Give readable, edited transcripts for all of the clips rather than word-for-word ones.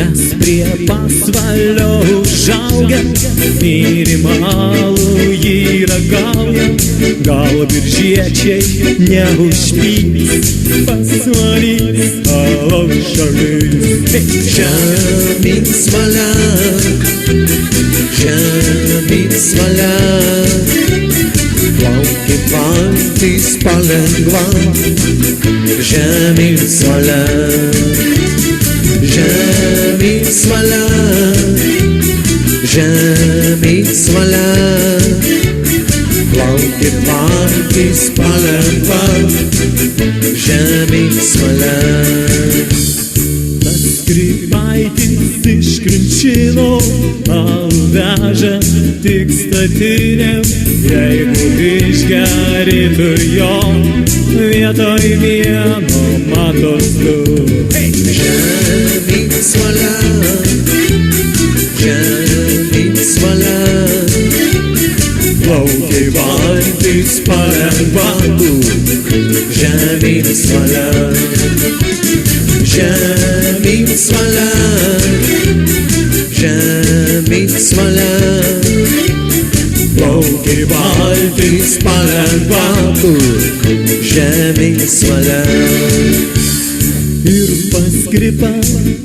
Mes prie pasvalio užaugę, minimalų jį ragaujam. Gal biržiečiai neužpys, pasvalys alaus šalis. Žemyn svalia, žemyn svalia, plaukia valtis palengva. Žemyn svalia, žemyn svalia, žemyn svalia, plaukia valtis palengva. Žemyn svalia. Grybaitis iš Krinčino alų veža tik statinėm. Jeigu išgerėtų jo, vietoj vieno matos du. Žemyn svalia, žemyn svalia, plaukia valtis palengva. Žemyn svalia, žemyn svalia, žemyn svalia, plaukia valtis palengva. Žemyn svalia. Ir paskripa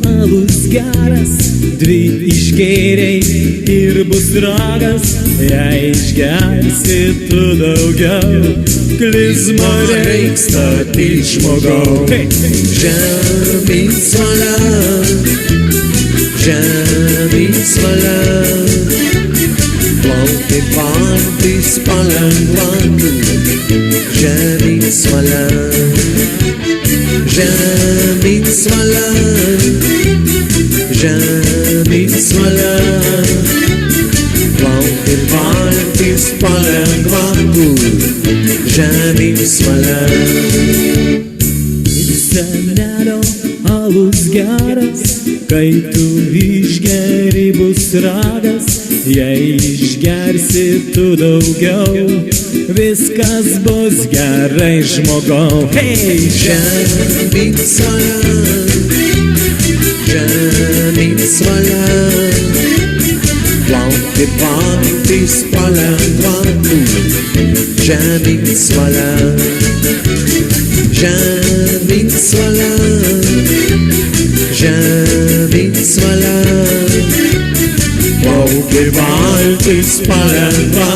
alus geras, dvi išgėrei ir bus ragas. Jei išgersi tu daugiau, klizma reiks statyt žmogau. Žemyn svalia, žemyn svalia, plaukia valtis palengva. Žemyn svalia, žemyn svalia, žemyn svalia, plaukia valtis palengva. Žemyn svalia. Senelio alus geras, kai tu išgeri bus ragas. Jei išgersi tu daugiau, viskas bus gerai žmogau. Hei! Žemyn svalia, žemyn svalia, plaukia valtis palengva. Žemyn svalia, žemyn svalia, žemyn svalia, plaukia valtis palengva.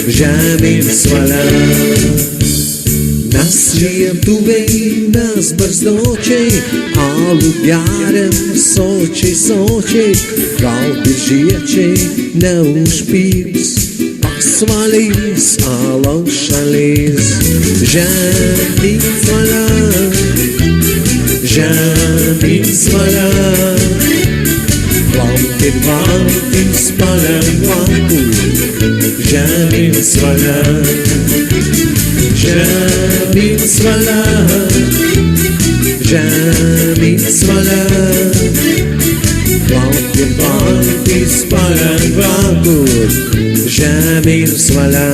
Žemyn svalia. Mes lietuviai, mes barzdočiai, alų geriam sočiai, sočiai. Gal biržiečiai neužpyks, pasvalys alaus šalis. Žemyn svalia, žemyn svalia, plaukia valtis palengva. Žemyn svalia, žemyn svalia, žemyn svalia, plaukia valtis palengva. Žemyn svalia.